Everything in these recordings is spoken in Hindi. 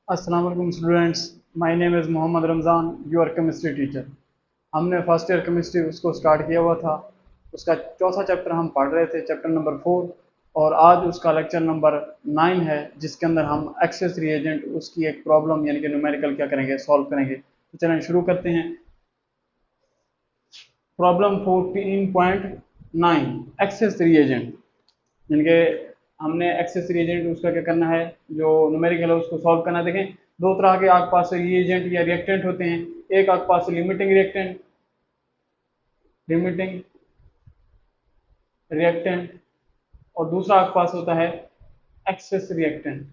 अस्सलाम वालेकुम students, my name is Mohammad Ramzan, your chemistry teacher. हमने फर्स्ट ईयर केमिस्ट्री उसको स्टार्ट किया हुआ था। उसका चौथा चैप्टर हम पढ़ रहे थे, चैप्टर नंबर 4। और आज उसका लेक्चर नंबर 9 है, जिसके अंदर हम एक्सेस रिएजेंट उसकी एक प्रॉब्लम यानी कि न्यूमेरिकल क्या करेंगे, सॉल्व करेंगे। तो चलें शुरू करते हैं। प्रॉब्लम 14.9 एक्सेस रिएजेंट, यानी कि हमने एक्सेस रिएजेंट उसका क्या करना है, जो न्यूमेरिकल है उसको सॉल्व करना है। देखें, दो तरह के आपके पास रिएजेंट या रिएक्टेंट होते हैं। एक आपके पास लिमिटिंग रिएक्टेंट, लिमिटिंग रिएक्टेंट, और दूसरा आपके पास होता है एक्सेस रिएक्टेंट।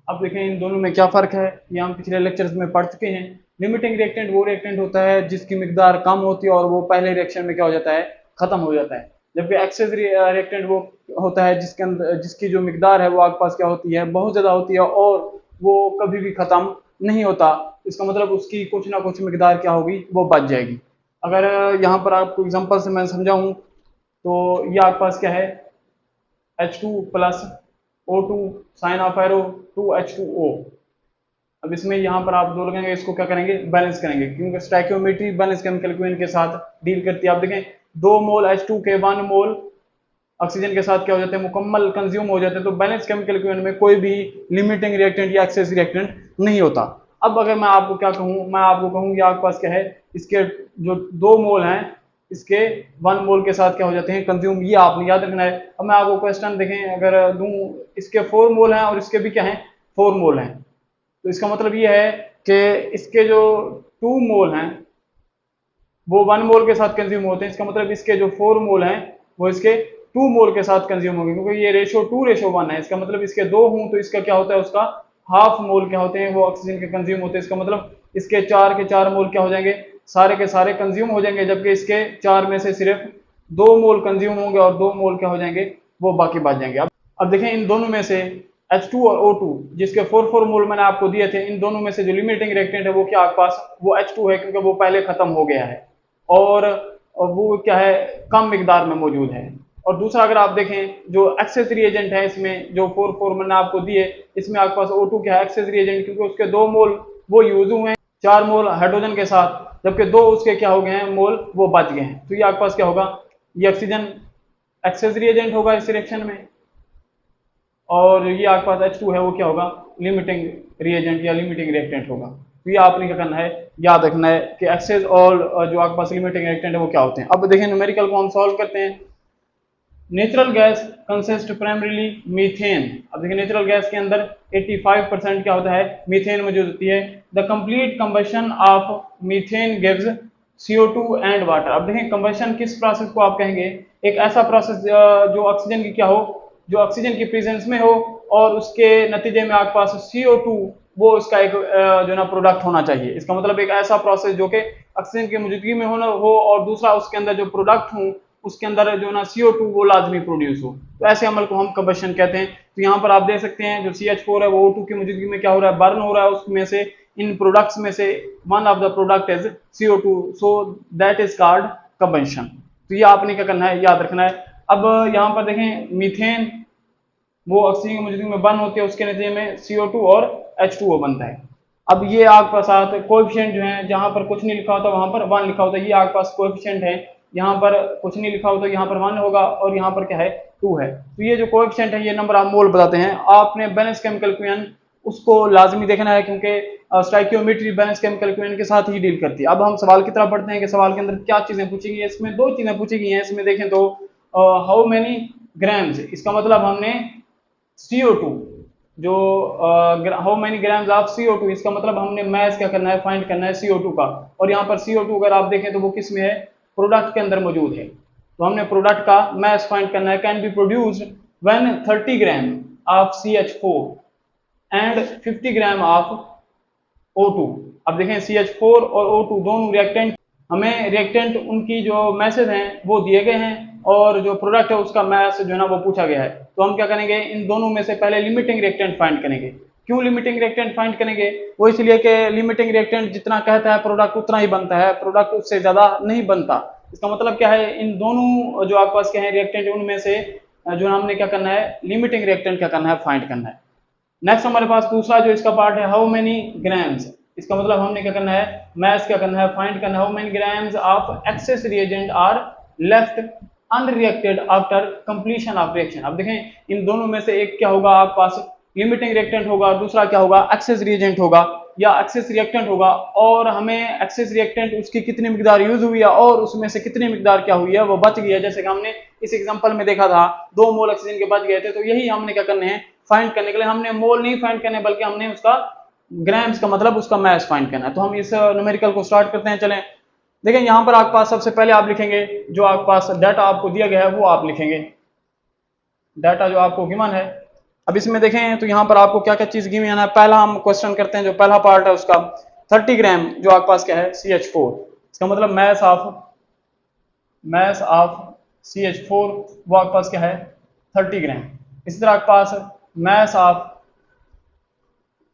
अब देखें इन दोनों में क्या फ़र्क है, ये हम पिछले लेक्चर्स में पढ़ चुके हैं। लिमिटिंग रिएक्टेंट वो रिएक्टेंट होता है जिसकी मिकदार कम होती है और वो पहले रिएक्शन में क्या हो जाता है, ख़त्म हो जाता है। जबकि एक्सेस रिएक्टेंट वो होता है जिसके अंदर जिसकी जो मिकदार है वो आपके पास क्या होती है, बहुत ज़्यादा होती है और वो कभी भी ख़त्म नहीं होता। इसका मतलब उसकी कुछ ना कुछ मिकदार क्या होगी, वो बच जाएगी। अगर यहाँ पर आपको एग्जांपल से मैं समझाऊँ तो ये आपके पास क्या है, H2 plus O2 sign of arrow 2H2O। अब इसमें यहाँ पर आप जो लगेंगे इसको क्या करेंगे, बैलेंस करेंगे, क्योंकि स्टैइकियोमेट्री बैलेंस केमिकल इक्वेशन के साथ डील करती है। आप देखें 2 मोल H2 के 1 मोल ऑक्सीजन के साथ क्या हो जाते हैं, मुकम्मल कंज्यूम हो जाते हैं। तो बैलेंस केमिकल इक्वेशन में कोई भी लिमिटिंग रिएक्टेंट या एक्सेस रिएक्टेंट नहीं होता। अब अगर मैं आपको क्या कहूँ, मैं आपको कहूँ कि आपके पास क्या है, इसके जो 2 मोल हैं इसके 1 मोल के साथ क्या हो जाते हैं, कंज्यूम। ये आपने याद रखना है। अब मैं आपको क्वेश्चन देखें, अगर दूं इसके 4 मोल हैं और इसके भी क्या है, 4 मोल हैं, तो इसका मतलब ये है कि इसके जो 2 मोल हैं वो 1 मोल के साथ कंज्यूम होते हैं। इसका मतलब इसके जो 4 मोल हैं वो इसके 2 मोल के साथ कंज्यूम होंगे, क्योंकि ये रेशो 2:1 है। इसका मतलब इसके 2 हों तो इसका क्या होता है, उसका हाफ मोल क्या होते हैं, वो ऑक्सीजन के कंज्यूम होते हैं। इसका मतलब इसके 4 के 4 मोल क्या हो जाएंगे, सारे के सारे कंज्यूम हो जाएंगे। जबकि इसके 4 में से सिर्फ 2 मोल कंज्यूम होंगे और 2 मोल क्या हो जाएंगे, वो बाकी बच जाएंगे। अब देखें इन दोनों में से H2 और O2 जिसके 4 मोल मैंने आपको दिए थे, इन दोनों में से जो लिमिटिंग रिएक्टेंट है वो क्या आपके पास, वो H2 है, क्योंकि वो पहले खत्म हो गया है और वो क्या है, कम मिकदार में मौजूद है। और दूसरा अगर आप देखें जो एक्सेस रिएजेंट है, इसमें जो 4 मैंने आपको दिए, इसमें आपके पास O2 क्या है, एक्सेस रिएजेंट, क्योंकि उसके 2 मोल वो यूज हुए हैं, 4 मोल हाइड्रोजन के साथ, जबकि 2 उसके क्या हो गए हैं, मोल वो बच गए हैं। तो ये आपके पास क्या होगा, ये ऑक्सीजन एक्सेस रिएजेंट होगा इस रिएक्शन में, और ये आपके पास H2 है वो क्या होगा, लिमिटिंग रिएजेंट या लिमिटिंग रिएक्टेंट होगा। तो ये आपने क्या करना है, याद रखना है कि एक्सेस और जो आपके पास लिमिटिंग रिएक्टेंट है वो क्या होते हैं। अब देखें न्यूमेरिकल को हम सॉल्व करते हैं। Natural gas consist primarily methane. अब देखिए नेचुरल गैस के अंदर 85% क्या होता है, मीथेन मौजूद होती है। The complete combustion of methane gives CO2 and water. अब देखें कंबशन किस प्रोसेस को आप कहेंगे, एक ऐसा प्रोसेस जो ऑक्सीजन की क्या हो, जो ऑक्सीजन की प्रेजेंस में हो और उसके नतीजे में आपके पास CO2 वो इसका एक जो ना प्रोडक्ट होना चाहिए। इसका मतलब एक ऐसा प्रोसेस जो कि ऑक्सीजन की मौजूदगी में होना हो और दूसरा उसके अंदर जो प्रोडक्ट हो उसके अंदर जो ना CO2 वो लाजमी प्रोड्यूस हो। तो ऐसे अमल को हम कंबशन कहते हैं। तो यहाँ पर आप देख सकते हैं जो CH4 है वो O2 की मौजूदगी में क्या हो रहा है, बर्न हो रहा है। उसमें से इन प्रोडक्ट्स में से one of the product is CO2, so that is called combustion. तो ये आपने क्या करना है, याद रखना है। अब यहाँ पर देखें मीथेन वो ऑक्सीजन की मौजूदगी में बर्न होती है, उसके नतीजे में CO2 और H2O बनता है। अब ये आपके साथ कोएफिशिएंट जो है, जहां पर कुछ नहीं लिखा होता वहां पर 1 लिखा होता है। ये आपके पास कोएफिशिएंट है, यहाँ पर कुछ नहीं लिखा होता, यहाँ पर 1 होगा और यहाँ पर क्या है, 2 है। तो ये जो कोएफिशिएंट है ये नंबर ऑफ मोल बताते हैं। आपने बैलेंस केमिकल इक्वेशन उसको लाजमी देखना है, क्योंकि स्टोइकियोमेट्री बैलेंस केमिकल इक्वेशन के साथ ही डील करती है। अब हम सवाल की तरफ बढ़ते हैं कि सवाल के अंदर क्या चीजें पूछी गई है। इसमें 2 चीजें पूछी गई हैं। इसमें देखें तो हाउ मेनी ग्राम्स, इसका मतलब हमने CO2 जो how many grams of CO2, इसका मतलब हमने मैस क्या करना है, फाइंड करना है CO2 का। और यहाँ पर CO2 अगर आप देखें तो वो किस में है, प्रोडक्ट के अंदर मौजूद है। तो हमने प्रोडक्ट का मैस फाइंड करना है। Can be produced when 30 gram of CH4 and 50 gram of O2। अब देखें CH4 और O2 दोनों रिएक्टेंट, हमें रिएक्टेंट उनकी जो मैसेज हैं वो दिए गए हैं और जो प्रोडक्ट है उसका मैस जो है ना वो पूछा गया है। तो हम क्या करेंगे, इन दोनों में से पहले लिमिटिंग रिएक्टेंट फाइंड करेंगे। क्यों लिमिटिंग रिएक्टेंट फाइंड करेंगे, वो इसलिए कि लिमिटिंग रिएक्टेंट जितना कहता है प्रोडक्ट उतना ही बनता है, प्रोडक्ट उससे ज्यादा नहीं बनता। इसका मतलब क्या है, इन दोनों जो आपके पास क्या है रिएक्टेंट, उनमें से जो हमने क्या करना है, लिमिटिंग रिएक्टेंट क्या करना है, फाइंड करना है। नेक्स्ट हमारे पास दूसरा जो इसका पार्ट है, हाउ मेनी ग्राम्स, इसका मतलब हमने क्या करना है, मैथ्स क्या करना है, फाइंड करना है, how many grams of excess reagent are left unreacted after completion of reaction. अब देखें इन दोनों में से एक क्या होगा, आपके पास लिमिटिंग रिएक्टेंट होगा और दूसरा क्या होगा, एक्सेस रिएजेंट होगा या एक्सेस रिएक्टेंट होगा, और हमें एक्सेस रिएक्टेंट उसकी कितनी मिकदार यूज हुई है और उसमें से कितनी मिकदार क्या हुई है, वो बच गई है। जैसे कि हमने इस एग्जांपल में देखा था 2 मोल ऑक्सीजन के बच गए थे, तो यही हमने क्या करने हैं, फाइंड करने के लिए हमने मोल नहीं फाइंड करने बल्कि हमने उसका ग्राम्स का मतलब उसका मास फाइंड करना है। तो हम इस न्यूमेरिकल को स्टार्ट करते हैं। चलें देखें यहाँ पर आपके पास सबसे पहले आप लिखेंगे जो आपके पास डाटा आपको दिया गया है वो आप लिखेंगे, डाटा जो आपको गिवन है। अब इसमें देखें तो यहाँ पर आपको क्या क्या चीज गिवन है। पहला हम क्वेश्चन करते हैं, जो पहला पार्ट है उसका 30 ग्राम जो आपके पास क्या है, CH4, इसका मतलब मास ऑफ CH4 वो आपके पास क्या है 30 ग्राम। इसी तरह आपके पास मास ऑफ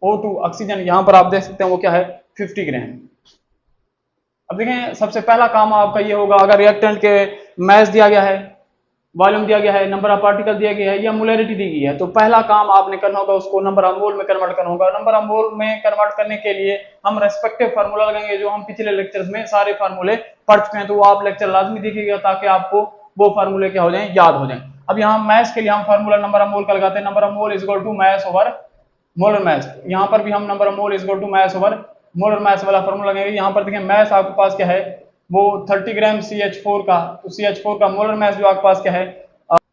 O2 ऑक्सीजन, यहां पर आप देख सकते हैं वो क्या है 50 ग्राम। अब देखें सबसे पहला काम आपका ये होगा, अगर रिएक्टेंट के मास दिया गया है, वॉल्यूम दिया गया है, नंबर ऑफ पार्टिकल दिया गया है या मोलरिटी दी गई है, तो पहला काम आपने करना होगा उसको नंबर ऑफ मोल में कन्वर्ट करना होगा। नंबर ऑफ मोल में कन्वर्ट करने के लिए हम रेस्पेक्टिव फार्मूला लगाएंगे, जो हम पिछले लेक्चर्स में सारे फार्मूले पढ़ चुके हैं, तो वो आप लेक्चर लाजमी देखिएगा ताकि आपको वो फार्मूले क्या हो जाए, याद हो जाए। अब यहाँ मैथ्स के लिए हम फार्मूला नंबर ऑफ मोल का लगाते हैं, number of mole is equal to mass over molar mass. यहाँ पर भी हम number of mole is equal to mass over molar mass वाला फार्मूला लगाएंगे। यहाँ पर देखिए मास आपके पास क्या है वो 30 ग्राम CH4 का, तो CH4 का मोलर मास जो आपके पास क्या है,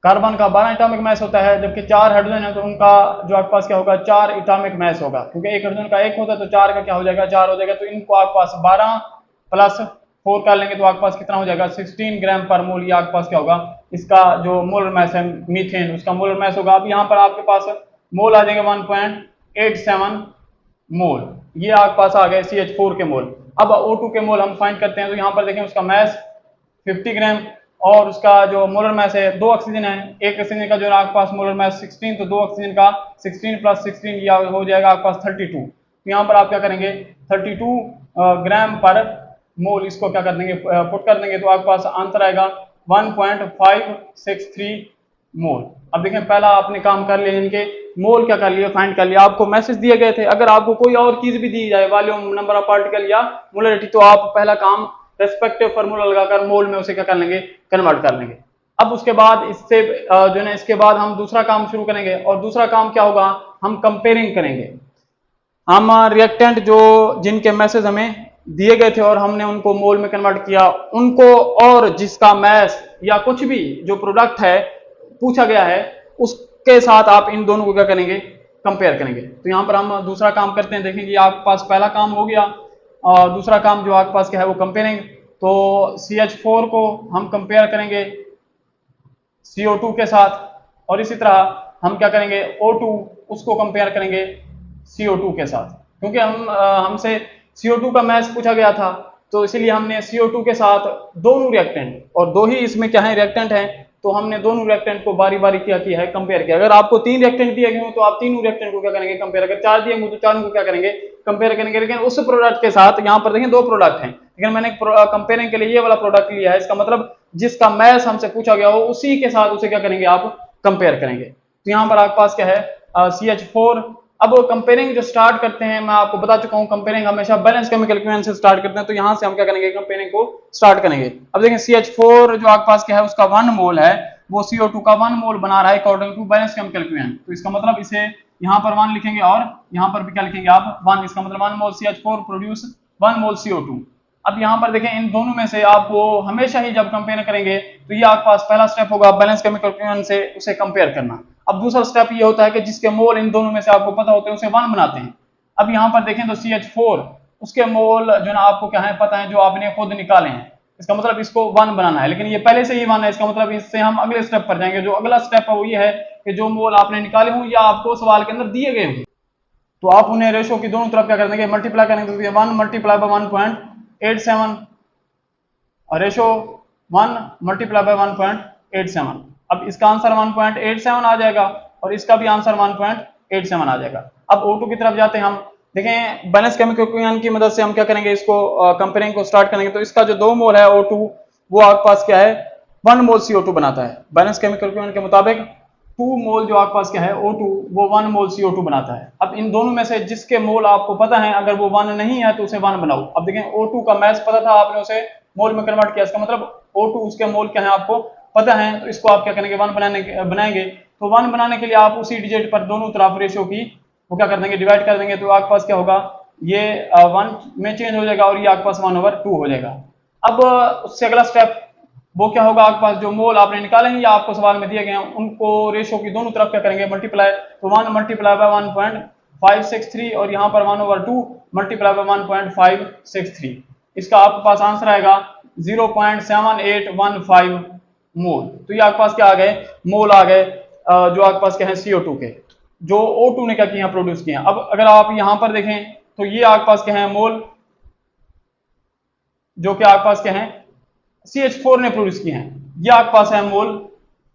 कार्बन का 12 एटॉमिक मास होता है, जबकि 4 हाइड्रोजन है तो उनका जो आपके पास क्या होगा 4 एटॉमिक मास होगा, क्योंकि एक हाइड्रोजन का 1 होता है तो 4 का क्या हो जाएगा 4 हो जाएगा। तो इनको आपके पास 12 प्लस 4 कर लेंगे तो आपके पास कितना हो जाएगा 16 ग्राम पर मोल। ये आपके पास क्या होगा, इसका जो मोलर मास है मीथेन उसका मोलर मास होगा। अब यहाँ पर आपके पास मोल आ जाएगा 1.87 मोल, ये आपके पास आ गए CH4 के मोल। अब O2 के मोल हम फाइंड करते हैं, तो यहाँ पर देखें उसका मास 50 ग्राम और उसका जो मोलर मास है, 2 ऑक्सीजन है, एक ऑक्सीजन का जो है आपके पास मोलर मास 16, तो 2 ऑक्सीजन का 16 प्लस 16 या हो जाएगा आपके पास 32। तो यहाँ पर आप क्या करेंगे 32 ग्राम पर मोल, इसको क्या कर देंगे पुट कर देंगे, तो आपके पास आंसर आएगा 1.563 मोल। अब देखें पहला आपने काम कर लिया, इनके मोल क्या कर लिया, फाइंड कर लिया। आपको मैसेज दिए गए थे, अगर आपको कोई और चीज भी दी जाए, वॉल्यूम, नंबर ऑफ पार्टिकल या मोलरिटी, तो आप पहला काम रेस्पेक्टिव फार्मूला लगाकर मोल में उसे क्या कर लेंगे, कन्वर्ट कर लेंगे। अब उसके बाद इससे जो है ना, इसके बाद हम दूसरा काम शुरू करेंगे, और दूसरा काम क्या होगा, हम कंपेयरिंग करेंगे। हम रिएक्टेंट जो जिनके मैसेज हमें दिए गए थे और हमने उनको मोल में कन्वर्ट किया, उनको और जिसका मैस या कुछ भी जो प्रोडक्ट है पूछा गया है उसके साथ आप इन दोनों को क्या करेंगे, कंपेयर करेंगे। तो यहाँ पर हम दूसरा काम करते हैं। देखेंगे आपके पास पहला काम हो गया और दूसरा काम जो आपके पास क्या है वो कंपेयरिंग। तो CH4 को हम कंपेयर करेंगे CO2 के साथ, और इसी तरह हम क्या करेंगे O2 उसको कंपेयर करेंगे CO2 के साथ, क्योंकि हमसे CO2 का मैस पूछा गया था, तो इसीलिए हमने CO2 के साथ दोनों रिएक्टेंट, और दो ही इसमें क्या है रिएक्टेंट हैं, तो हमने दोनों रिएक्टेंट को बारी बारी क्या किया है, कंपेयर किया। अगर आपको 3 रिएक्टेंट दिए गए हो तो आप तीनों रिएक्टेंट को क्या करेंगे, कंपेयर। अगर 4 दिए होंगे तो चारों को क्या करेंगे, कंपेयर करेंगे। लेकिन उस प्रोडक्ट के साथ, यहाँ पर देखें 2 प्रोडक्ट हैं, लेकिन मैंने कंपेयरिंग के लिए ये वाला प्रोडक्ट लिया है, इसका मतलब जिसका मैस हमसे पूछा गया हो उसी के साथ उसे क्या करेंगे, आप कंपेयर करेंगे। तो यहाँ पर आपके पास क्या है CH4। अब कंपेयरिंग जो स्टार्ट करते हैं, मैं आपको बता चुका हूं कंपेयरिंग हमेशा बैलेंस केमिकल इक्विवेलेंट से स्टार्ट करते हैं, तो यहां से हम क्या करेंगे, कंपेयरिंग को स्टार्ट करेंगे। अब देखें CH4 जो आपके पास क्या है उसका 1 मोल है, वो CO2 का 1 मोल बना रहा है according to balance chemical equivalent. तो इसका मतलब इसे यहाँ पर 1 लिखेंगे और यहाँ पर भी क्या लिखेंगे आप 1, इसका मतलब 1 मोल CH4 प्रोड्यूस 1 मोल CO2। अब यहाँ पर देखें इन दोनों में से आपको हमेशा ही जब कंपेयर करेंगे तो ये आपके पास पहला स्टेप होगा बैलेंस केमिकल इक्विवेलेंट से उसे कंपेयर करना। अब दूसरा स्टेप ये होता है कि जिसके मोल इन दोनों में से आपको पता होते हैं उसे 1 बनाते हैं। अब यहाँ पर देखें तो CH4 उसके मोल जो ना आपको क्या है पता है, जो आपने खुद निकाले हैं, इसका मतलब इसको 1 बनाना है, लेकिन ये पहले से ही 1 है, इसका मतलब इससे हम अगले स्टेप पर जाएंगे। जो अगला स्टेप है वो ये है कि जो मोल आपने निकाले हों या आपको सवाल के अंदर दिए गए हों, तो आप उन्हें रेशो की दोनों तरफ क्या कर देंगे, मल्टीप्लाई करेंगे। तो 1 multiply by 1.87 ratio 1 multiply by 1.87। अब इसका आंसर 1.87 आ जाएगा और इसका भी आंसर 1.87 आ जाएगा। अब O2 की तरफ जाते हैं हम। देखें बैलेंस केमिकल इक्विवेलेंट की मदद से हम क्या करेंगे, इसको कंपेयरिंग को स्टार्ट करेंगे। तो इसका जो 2 मोल है O2 वो आपके पास क्या है 1 मोल CO2 बनाता है बैलेंस केमिकल इक्विवेलेंट के मुताबिक। 2 मोल जो आपके पास क्या है O2 वो 1 मोल CO2 बनाता है। अब इन दोनों में से जिसके मोल आपको पता है, अगर वो 1 नहीं है तो उसे 1 बनाओ। अब देखें O2 का मैथ पता था, आपने उसे मोल में कन्वर्ट किया, इसका मतलब O2 उसके मोल क्या है आपको पता है, तो इसको आप क्या करेंगे 1 बनाएंगे। तो 1 बनाने के लिए आप उसी डिजिट पर दोनों तरफ रेशियो की वो क्या कर देंगे डिवाइड कर देंगे, तो आपके पास क्या होगा ये 1 में चेंज हो जाएगा और ये आपके पास 1/2 हो जाएगा। अब उससे अगला स्टेप वो क्या होगा, आपके पास जो मोल आपने निकाले हैं या आपको सवाल में दिए गए हैं उनको रेशियो की दोनों तरफ क्या करेंगे मल्टीप्लाई, तो 1 मल्टीप्लाई बाय 1.563 और यहाँ पर 1/2 मल्टीप्लाई बाय 1.563, इसका आपके पास आंसर आएगा 0.7815 मोल। तो ये आपके पास क्या आ गए मोल आ गए जो आपके पास क्या है CO2 के, जो O2 ने क्या किया प्रोड्यूस किया। अब अगर आप यहाँ पर देखें तो ये आपके पास क्या है मोल जो कि आपके पास क्या है CH4 ने प्रोड्यूस किए हैं, ये आपके पास है मोल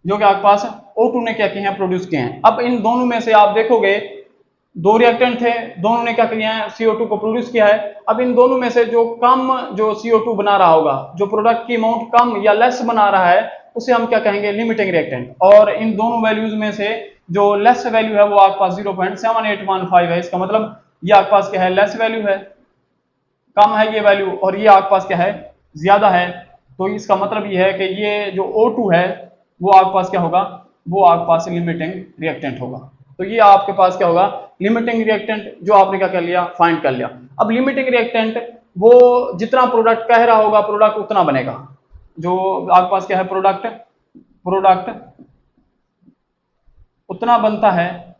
जो कि आपके पास O2 ने क्या किए हैं प्रोड्यूस किए हैं। अब इन दोनों में से आप देखोगे दो रिएक्टेंट थे, दोनों ने क्या किया है CO2 को प्रोड्यूस किया है। अब इन दोनों में से जो कम जो CO2 बना रहा होगा, जो प्रोडक्ट की अमाउंट कम या लेस बना रहा है, उसे हम क्या कहेंगे लिमिटिंग रिएक्टेंट। और इन दोनों वैल्यूज में से जो लेस वैल्यू है वो आपके पास 0.7815 है, इसका मतलब ये आपके पास क्या है लेस वैल्यू है, कम है ये वैल्यू, और ये आपके पास क्या है ज्यादा है। तो इसका मतलब ये है कि ये जो O2 है वो आपके पास क्या होगा, वो आपके पास लिमिटिंग रिएक्टेंट होगा। तो ये आपके पास क्या होगा लिमिटिंग रिएक्टेंट, जो आपने क्या कर लिया फाइंड कर लिया। अब लिमिटिंग रिएक्टेंट वो जितना प्रोडक्ट कह रहा होगा प्रोडक्ट उतना बनेगा, जो आपके पास क्या है प्रोडक्ट प्रोडक्ट उतना बनता है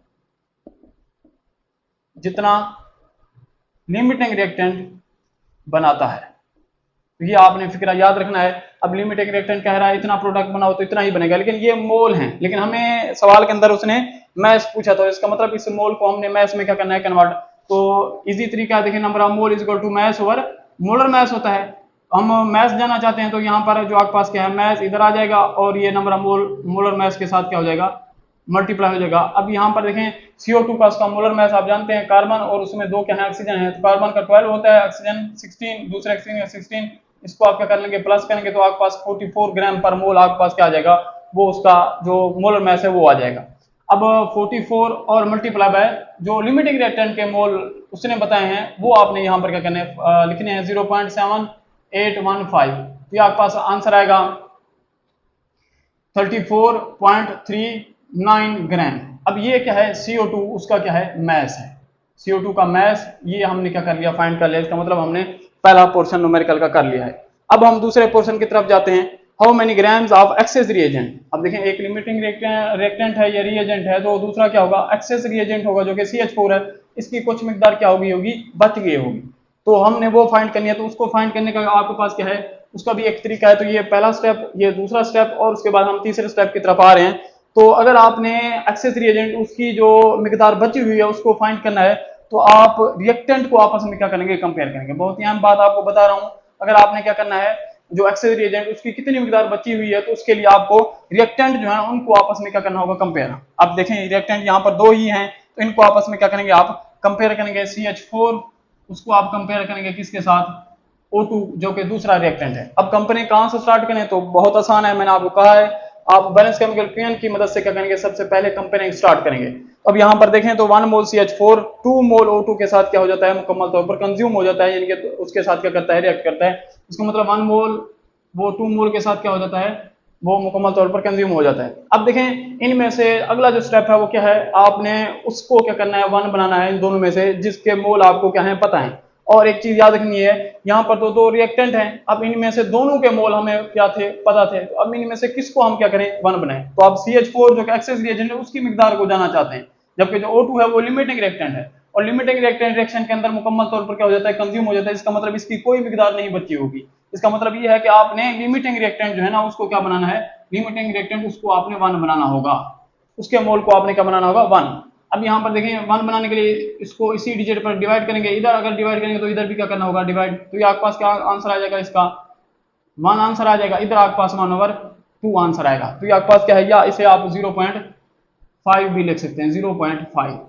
जितना लिमिटिंग रिएक्टेंट बनाता है। तो ये आपने फिक्रा याद रखना है। अब लिमिटिंग रिएक्टेंट कह रहा है इतना प्रोडक्ट बनाओ तो इतना ही बनेगा, लेकिन ये मोल हैं, लेकिन हमें सवाल के अंदर उसने मैस पूछा था, इसका मतलब इस मोल को हमने मैस में क्या करना है कन्वर्ट। तो इजी तरीका है, देखिए number of mole is equal to mass over molar mass होता है। हम मैस जाना चाहते हैं तो यहाँ पर जो आपके पास क्या है मैस इधर आ जाएगा और ये नंबर ऑफ मोलर मैस के साथ क्या हो जाएगा मल्टीप्लाई हो जाएगा। अब यहाँ पर देखें CO2 का उसका मोलर मैस आप जानते हैं कार्बन और उसमें दो क्या है ऑक्सीजन है, तो कार्बन का 12 होता है, ऑक्सीजन 16, दूसरे ऑक्सीजन का 16, इसको आप क्या कर लेंगे प्लस करेंगे तो आपके पास 44 ग्राम पर मोल आपके पास क्या आ जाएगा, वो उसका जो मोलर मैस है वो आ जाएगा। अब 44 और मल्टीप्लाई बाय जो लिमिटिंग रिएक्टेंट के मोल उसने बताए हैं वो आपने यहाँ पर क्या करने लिखने हैं 0.7815, तो ये आपके पास आंसर आएगा 34.39 ग्राम। अब ये क्या है CO2 उसका क्या है मैस है, CO2 का मैस ये हमने क्या कर लिया फाइंड कर लिया, इसका मतलब हमने पहला पोर्शन न्यूमेरिकल का कर लिया है। अब हम दूसरे पोर्शन की तरफ जाते हैं, how many grams of excess reagent. अब देखें एक लिमिटिंग रिएक्टेंट है या रिएजेंट है, तो दूसरा क्या होगा एक्सेस रिएजेंट होगा जो कि CH4 है, इसकी कुछ मिकदार क्या होगी बच गई होगी, तो हमने वो फाइंड करनी है। तो उसको फाइंड करने का आपके पास क्या है उसका भी एक तरीका है, तो ये पहला स्टेप ये दूसरा स्टेप और उसके बाद हम तीसरे स्टेप की तरफ आ रहे हैं। तो अगर आपने एक्सेस रिएजेंट उसकी जो मिकदार बची हुई है उसको फाइंड करना है, तो आप रिएक्टेंट को आपस में क्या करेंगे कंपेयर करेंगे। बहुत ही अहम बात आपको बता रहा हूं, अगर आपने क्या करना है जो एक्सेस रिएजेंट उसकी कितनी मिकदार बची हुई है तो उसके लिए आपको रिएक्टेंट जो है उनको आपस में क्या करना होगा कंपेयर। आप देखें रिएक्टेंट यहाँ पर दो ही हैं, तो इनको आपस में क्या करेंगे आप कंपेयर करेंगे। CH4 उसको आप कंपेयर करेंगे किसके साथ O2 जो कि दूसरा रिएक्टेंट है। अब कंपेयरिंग कहां से स्टार्ट करें, तो बहुत आसान है, मैंने आपको कहा है आप बैलेंस केमिकल इक्वेशन की मदद से क्या करेंगे सबसे पहले कंपेयरिंग स्टार्ट करेंगे। अब यहाँ पर देखें तो 1 मोल CH4 2 मोल O2 के साथ क्या हो जाता है मुकम्मल तौर पर कंज्यूम हो जाता है, यानी कि उसके साथ क्या करता है रिएक्ट करता है। इसका मतलब 1 मोल वो 2 मोल के साथ क्या हो जाता है वो मुकम्मल तौर पर कंज्यूम हो जाता है। अब देखें इनमें से अगला जो स्टेप है वो क्या है, आपने उसको क्या करना है 1 बनाना है इन दोनों में से जिसके मोल आपको क्या है पता है। और एक चीज याद रखनी है यहाँ पर तो दो रिएक्टेंट हैं, अब इनमें से दोनों के मोल हमें क्या थे पता थे, तो अब इनमें से किसको हम क्या करें 1 बनाएं। तो आप CH4 जो कि एक्सेस रिएजेंट है उसकी मिकदार को जानना चाहते हैं, जबकि जो O2 है वो लिमिटिंग रिएक्टेंट है, और लिमिटिंग रिएक्टेंट रिएक्शन के अंदर मुकम्मल तौर पर क्या हो जाता है कंज्यूम हो जाता है, इसका मतलब इसकी कोई मिकदार नहीं बची होगी। इसका मतलब ये है कि आपने लिमिटिंग रिएक्टेंट जो है ना उसको क्या बनाना है, लिमिटिंग रिएक्टेंट उसको आपने 1 बनाना होगा, उसके मोल को आपने क्या बनाना होगा 1। अब यहाँ पर देखें 1 बनाने के लिए इसको इसी डिजिट पर डिवाइड करेंगे, इधर अगर डिवाइड करेंगे तो इधर भी क्या करना होगा डिवाइड, तो ये आपके पास क्या आंसर आ जाएगा इसका 1 आंसर आ जाएगा, इधर आपके पास 1/2 आंसर आएगा। तो ये आपके पास क्या है, या इसे आप 0.5 भी लिख सकते हैं, 0.5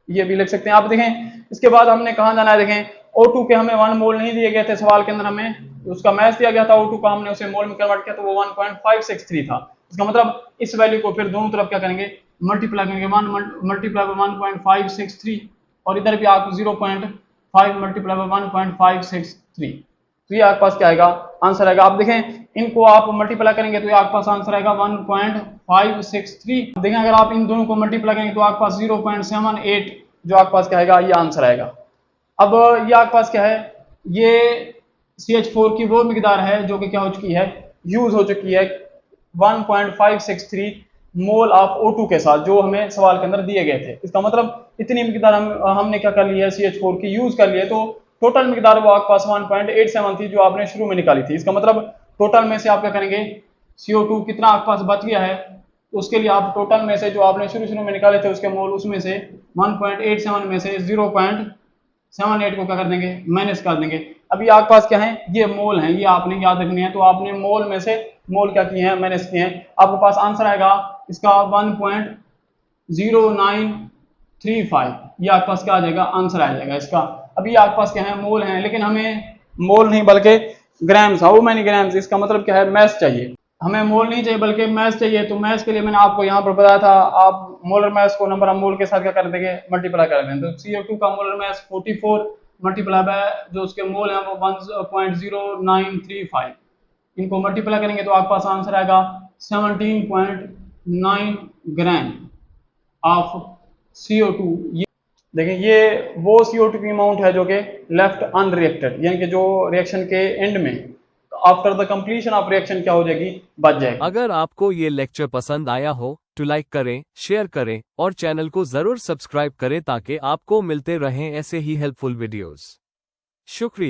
ये भी लिख सकते हैं। आप देखें इसके बाद हमने कहाँ जाना है, देखें O2 के हमें 1 मोल नहीं दिए गए थे सवाल के अंदर, हमें उसका मैच दिया गया था O2 का, हमने उसे मोल में कन्वर्ट किया तो वो 1.563 था। इसका मतलब इस वैल्यू को फिर दोनों तरफ क्या करेंगे मल्टीप्लाई करेंगे 1 मल्टीप्लाई बाय 1.563 और इधर भी आपको 0.5 मल्टीप्लाई बाय 1.563, तो ये आपके पास क्या आएगा, आंसर आएगा। आप देखें इनको आप मल्टीप्लाई करेंगे तो ये आपके पास आंसर आएगा 1.563। देखें अगर आप इन दोनों को मल्टीप्लाई करेंगे तो आपके पास 0.78 जो आपके पास क्या आएगा, ये आंसर आएगा। अब ये आपके पास क्या है, ये CH4 की वो मिकदार है जो कि क्या हो चुकी है, यूज हो चुकी है 1.563 मोल ऑफ O2 के साथ, जो हमें सवाल के अंदर दिए गए थे। इसका मतलब इतनी मिकदार हमने क्या कर ली है, CH4 की यूज कर ली है, तो टोटल मिकदार वो आपके पास 1.87 थी जो आपने शुरू में निकाली थी। इसका मतलब टोटल में से आप क्या करेंगे, CO2 कितना आपके पास बच गया है, तो उसके लिए आप टोटल में से जो आपने शुरू में निकाले थे उसके मोल, उसमें से 1.87 में से 0.78 को क्या कर देंगे, माइनस कर देंगे। अभी आपके पास क्या है, ये मोल हैं, ये आपने याद रखनी है, तो आपने मोल में से मोल क्या किए हैं, माइनस किए हैं। आपके पास आंसर आएगा इसका 1.0935, ये आपके पास क्या आ जाएगा, आंसर आ जाएगा इसका। अभी आपके पास क्या है, मोल हैं, लेकिन हमें मोल नहीं बल्कि ग्राम्स, हाउ मेनी ग्राम्स, इसका मतलब क्या है, मैस चाहिए। हमें मोल नहीं चाहिए बल्कि मैस चाहिए, तो मैस के लिए मैंने आपको यहाँ पर बताया था, आप मोलर मैस को नंबर ऑफ मोल के साथ क्या कर देंगे, मल्टीप्लाई कर देंगे। तो CO2 का मोलर मैस 44 मल्टीप्लाई बाय जो उसके मोल हैं वो 1.0935, इनको मल्टीप्लाई करेंगे तो आपके पास आंसर आएगा 17.9 ग्राम ऑफ CO2। ये देखें, ये वो CO2 की अमाउंट है जो कि लेफ्ट अनरिएक्टेड, यानी कि जो रिएक्शन के एंड में after the completion of reaction क्या हो जाएगी, बच जाएगी। अगर आपको ये लेक्चर पसंद आया हो तो लाइक करें, शेयर करें और चैनल को जरूर सब्सक्राइब करें ताकि आपको मिलते रहें ऐसे ही हेल्पफुल वीडियोस। शुक्रिया।